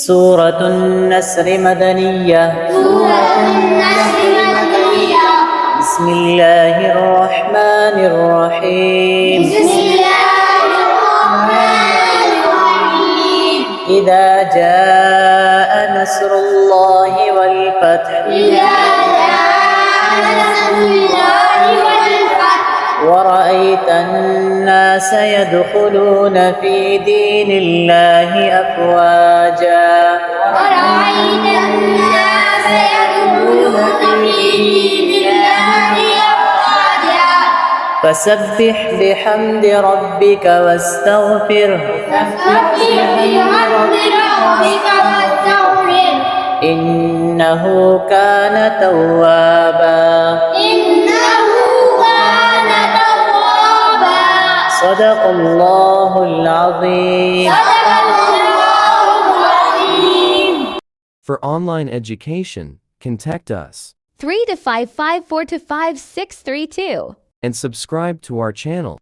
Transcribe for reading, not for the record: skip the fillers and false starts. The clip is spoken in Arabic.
سورة النسر مدنية. بسم الله الرحمن الرحيم. إذا جاء نصر الله والفتح. ورأيت الناس يدخلون في دين الله أفواجا. فسبح بحمد ربك واستغفره. إنه كان توابا. صدق الله العظيم. For online education, contact us 3 to 554 to 5632. and subscribe to our channel.